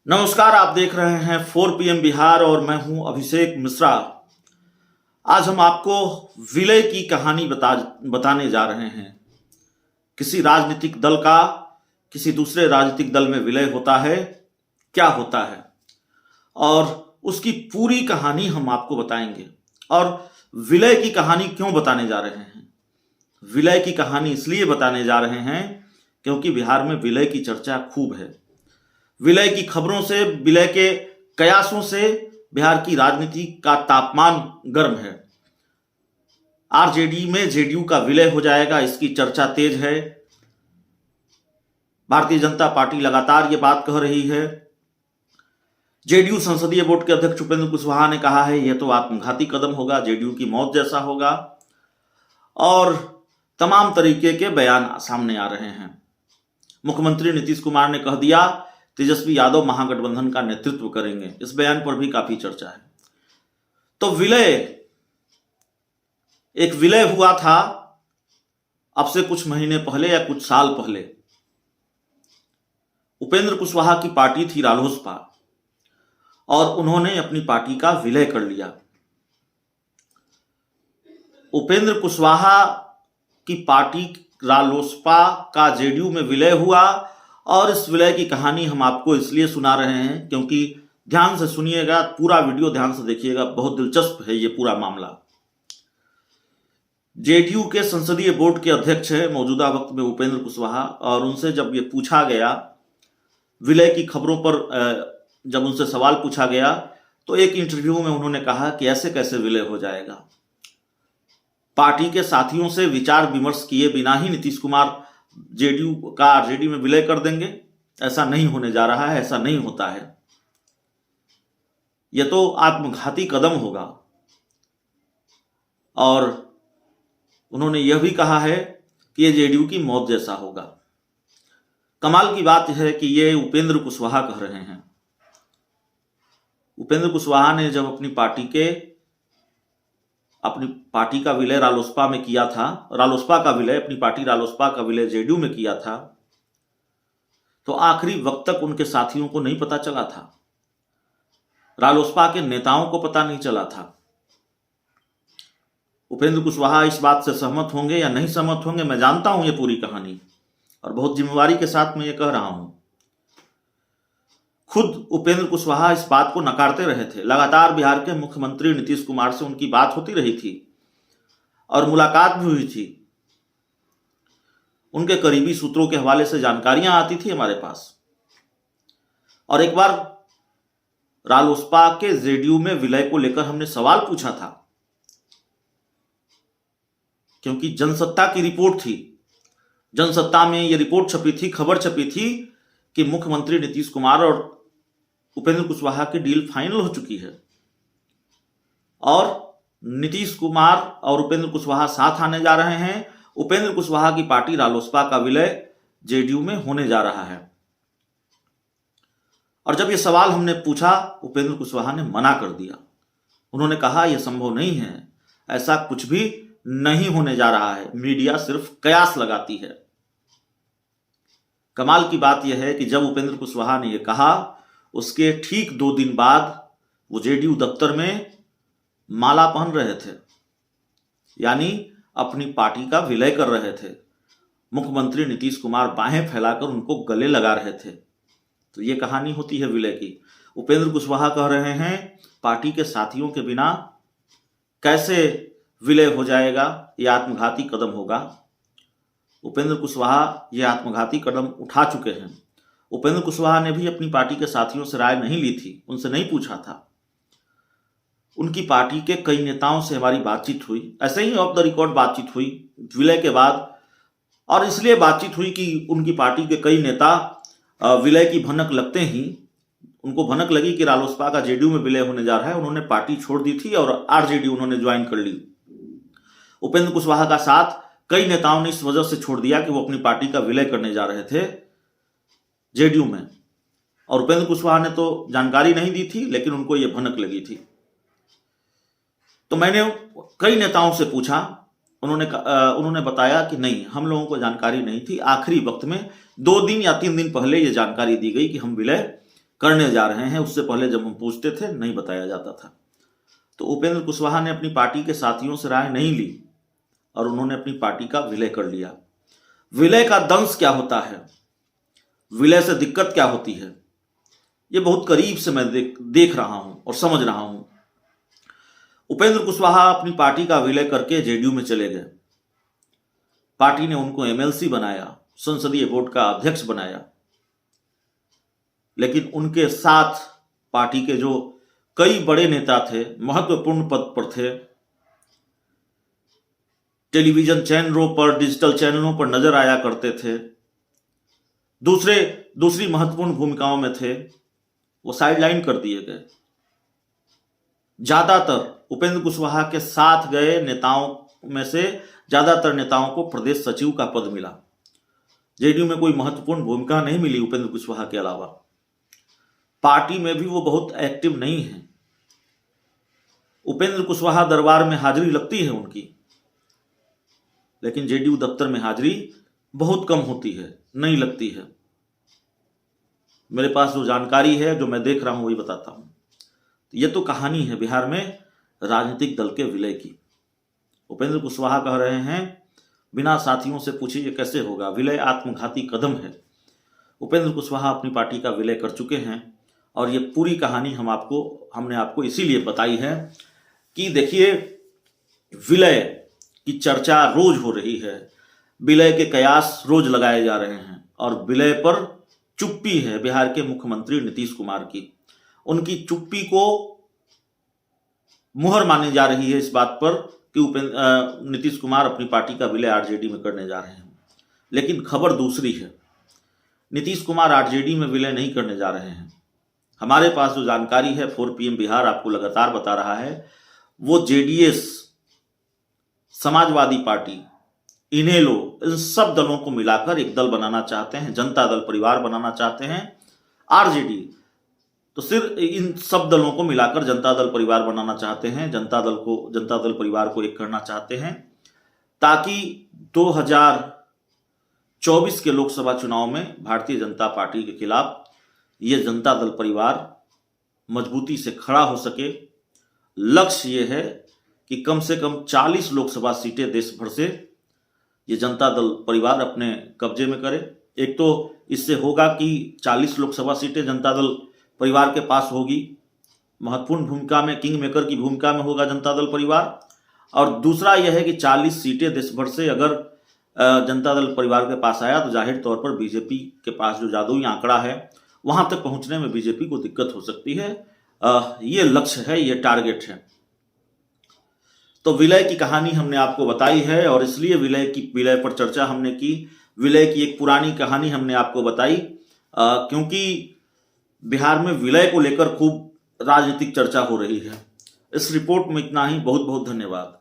नमस्कार, आप देख रहे हैं 4 PM बिहार और मैं हूं अभिषेक मिश्रा। आज हम आपको विलय की कहानी बताने जा रहे हैं। किसी राजनीतिक दल का किसी दूसरे राजनीतिक दल में विलय होता है, क्या होता है और उसकी पूरी कहानी हम आपको बताएंगे। और विलय की कहानी क्यों बताने जा रहे हैं? विलय की कहानी इसलिए बताने जा रहे हैं क्योंकि बिहार में विलय की चर्चा खूब है। विलय की खबरों से, विलय के कयासों से बिहार की राजनीति का तापमान गर्म है। आरजेडी में जेडीयू का विलय हो जाएगा, इसकी चर्चा तेज है। भारतीय जनता पार्टी लगातार ये बात कह रही है। जेडीयू संसदीय बोर्ड के अध्यक्ष उपेंद्र कुशवाहा ने कहा है यह तो आत्मघाती कदम होगा, जेडीयू की मौत जैसा होगा। और तमाम तरीके के बयान सामने आ रहे हैं। मुख्यमंत्री नीतीश कुमार ने कह दिया तेजस्वी यादव महागठबंधन का नेतृत्व करेंगे। इस बयान पर भी काफी चर्चा है। तो एक विलय हुआ था अब से कुछ महीने पहले या कुछ साल पहले। उपेंद्र कुशवाहा की पार्टी थी रालोसपा और उन्होंने अपनी पार्टी का विलय कर लिया। उपेंद्र कुशवाहा की पार्टी रालोसपा का जेडीयू में विलय हुआ और इस विलय की कहानी हम आपको इसलिए सुना रहे हैं क्योंकि ध्यान से सुनिएगा, पूरा वीडियो ध्यान से देखिएगा, बहुत दिलचस्प है ये पूरा मामला। जेडीयू के संसदीय बोर्ड के अध्यक्ष है मौजूदा वक्त में उपेंद्र कुशवाहा, और उनसे जब ये पूछा गया विलय की खबरों पर, जब उनसे सवाल पूछा गया तो एक इंटरव्यू में उन्होंने कहा कि ऐसे कैसे विलय हो जाएगा। पार्टी के साथियों से विचार विमर्श किए बिना ही नीतीश कुमार जेडीयू का आरजेडी में विलय कर देंगे? ऐसा नहीं होने जा रहा है, ऐसा नहीं होता है। यह तो आत्मघाती कदम होगा। और उन्होंने यह भी कहा है कि यह जेडीयू की मौत जैसा होगा। कमाल की बात यह है कि यह उपेंद्र कुशवाहा कह रहे हैं। उपेंद्र कुशवाहा ने जब अपनी पार्टी का विलय रालोसपा में किया था, अपनी पार्टी रालोसपा का विलय जेडीयू में किया था, तो आखिरी वक्त तक उनके साथियों को नहीं पता चला था, रालोसपा के नेताओं को पता नहीं चला था। उपेंद्र कुशवाहा इस बात से सहमत होंगे या नहीं सहमत होंगे, मैं जानता हूं ये पूरी कहानी और बहुत जिम्मेवारी के साथ मैं ये कह रहा हूं। खुद उपेंद्र कुशवाहा इस बात को नकारते रहे थे। लगातार बिहार के मुख्यमंत्री नीतीश कुमार से उनकी बात होती रही थी और मुलाकात भी हुई थी। उनके करीबी सूत्रों के हवाले से जानकारियां आती थी हमारे पास। और एक बार रालोसपा के जेडीयू में विलय को लेकर हमने सवाल पूछा था, क्योंकि जनसत्ता की रिपोर्ट थी। जनसत्ता में यह रिपोर्ट छपी थी, खबर छपी थी कि मुख्यमंत्री नीतीश कुमार और उपेंद्र कुशवाहा की डील फाइनल हो चुकी है और नीतीश कुमार और उपेंद्र कुशवाहा साथ आने जा रहे हैं। उपेंद्र कुशवाहा की पार्टी रालोसपा का विलय जेडीयू में होने जा रहा है। और जब यह सवाल हमने पूछा, उपेंद्र कुशवाहा ने मना कर दिया। उन्होंने कहा यह संभव नहीं है, ऐसा कुछ भी नहीं होने जा रहा है, मीडिया सिर्फ कयास लगाती है। कमाल की बात यह है कि जब उपेंद्र कुशवाहा ने यह कहा, उसके ठीक 2 दिन बाद वो जेडीयू दफ्तर में माला पहन रहे थे, यानी अपनी पार्टी का विलय कर रहे थे। मुख्यमंत्री नीतीश कुमार बाहें फैलाकर उनको गले लगा रहे थे। तो ये कहानी होती है विलय की। उपेंद्र कुशवाहा कह रहे हैं पार्टी के साथियों के बिना कैसे विलय हो जाएगा, यह आत्मघाती कदम होगा। उपेंद्र कुशवाहा यह आत्मघाती कदम उठा चुके हैं। उपेंद्र कुशवाहा ने भी अपनी पार्टी के साथियों से राय नहीं ली थी, उनसे नहीं पूछा था। उनकी पार्टी के कई नेताओं से हमारी बातचीत हुई, ऐसे ही ऑफ द रिकॉर्ड बातचीत हुई विलय के बाद। और इसलिए बातचीत हुई कि उनकी पार्टी के कई नेता विलय की भनक लगते ही, उनको भनक लगी कि रालोसपा का जेडीयू में विलय होने जा रहा है, उन्होंने पार्टी छोड़ दी थी और आरजेडी उन्होंने ज्वाइन कर ली। उपेंद्र कुशवाहा का साथ कई नेताओं ने इस वजह से छोड़ दिया कि वो अपनी पार्टी का विलय करने जा रहे थे जेडीयू में। और उपेंद्र कुशवाहा ने तो जानकारी नहीं दी थी, लेकिन उनको यह भनक लगी थी। तो मैंने कई नेताओं से पूछा, उन्होंने बताया कि नहीं, हम लोगों को जानकारी नहीं थी। आखिरी वक्त में 2 दिन या 3 दिन पहले यह जानकारी दी गई कि हम विलय करने जा रहे हैं, उससे पहले जब हम पूछते थे नहीं बताया जाता था। तो उपेंद्र कुशवाहा ने अपनी पार्टी के साथियों से राय नहीं ली और उन्होंने अपनी पार्टी का विलय कर लिया। विलय का दंश क्या होता है, विलय से दिक्कत क्या होती है, ये बहुत करीब से मैं देख रहा हूं और समझ रहा हूं। उपेंद्र कुशवाहा अपनी पार्टी का विलय करके जेडीयू में चले गए। पार्टी ने उनको एमएलसी बनाया, संसदीय बोर्ड का अध्यक्ष बनाया, लेकिन उनके साथ पार्टी के जो कई बड़े नेता थे, महत्वपूर्ण पद पर थे, टेलीविजन चैनलों पर, डिजिटल चैनलों पर नजर आया करते थे, दूसरी महत्वपूर्ण भूमिकाओं में थे, वो साइडलाइन कर दिए गए। ज्यादातर उपेंद्र कुशवाहा के साथ गए नेताओं में से ज्यादातर नेताओं को प्रदेश सचिव का पद मिला। जेडीयू में कोई महत्वपूर्ण भूमिका नहीं मिली उपेंद्र कुशवाहा के अलावा। पार्टी में भी वो बहुत एक्टिव नहीं है। उपेंद्र कुशवाहा दरबार में हाजिरी लगती है उनकी, लेकिन जेडीयू दफ्तर में हाजिरी बहुत कम होती है, नहीं लगती है। मेरे पास जो जानकारी है, जो मैं देख रहा हूं, वही बताता हूं। ये तो कहानी है बिहार में राजनीतिक दल के विलय की। उपेंद्र कुशवाहा कह रहे हैं बिना साथियों से पूछे ये कैसे होगा, विलय आत्मघाती कदम है। उपेंद्र कुशवाहा अपनी पार्टी का विलय कर चुके हैं और ये पूरी कहानी हमने आपको इसीलिए बताई है कि देखिए, विलय की चर्चा रोज हो रही है, विलय के कयास रोज लगाए जा रहे हैं और विलय पर चुप्पी है बिहार के मुख्यमंत्री नीतीश कुमार की। उनकी चुप्पी को मुहर मानी जा रही है इस बात पर कि नीतीश कुमार अपनी पार्टी का विलय आरजेडी में करने जा रहे हैं। लेकिन खबर दूसरी है, नीतीश कुमार आरजेडी में विलय नहीं करने जा रहे हैं। हमारे पास जो जानकारी है, 4 PM बिहार आपको लगातार बता रहा है, वो जेडीएस, समाजवादी पार्टी, इनेलो, इन सब दलों को मिलाकर एक दल बनाना चाहते हैं, जनता दल परिवार बनाना चाहते हैं। आरजेडी तो सिर्फ इन सब दलों को मिलाकर जनता दल परिवार बनाना चाहते हैं, जनता दल परिवार को एक करना चाहते हैं, ताकि 2024 के लोकसभा चुनाव में भारतीय जनता पार्टी के खिलाफ ये जनता दल परिवार मजबूती से खड़ा हो सके। लक्ष्य ये है कि कम से कम 40 लोकसभा सीटें देश भर से ये जनता दल परिवार अपने कब्जे में करे। एक तो इससे होगा कि 40 लोकसभा सीटें जनता दल परिवार के पास होगी, महत्वपूर्ण भूमिका में, किंग मेकर की भूमिका में होगा जनता दल परिवार। और दूसरा यह है कि 40 सीटें देश भर से अगर जनता दल परिवार के पास आया तो जाहिर तौर पर बीजेपी के पास जो जादुई आंकड़ा है वहां तक पहुंचने में बीजेपी को दिक्कत हो सकती है। ये लक्ष्य है, ये टारगेट है। तो विलय की कहानी हमने आपको बताई है और इसलिए विलय पर चर्चा हमने की। विलय की एक पुरानी कहानी हमने आपको बताई क्योंकि बिहार में विलय को लेकर खूब राजनीतिक चर्चा हो रही है। इस रिपोर्ट में इतना ही। बहुत बहुत धन्यवाद।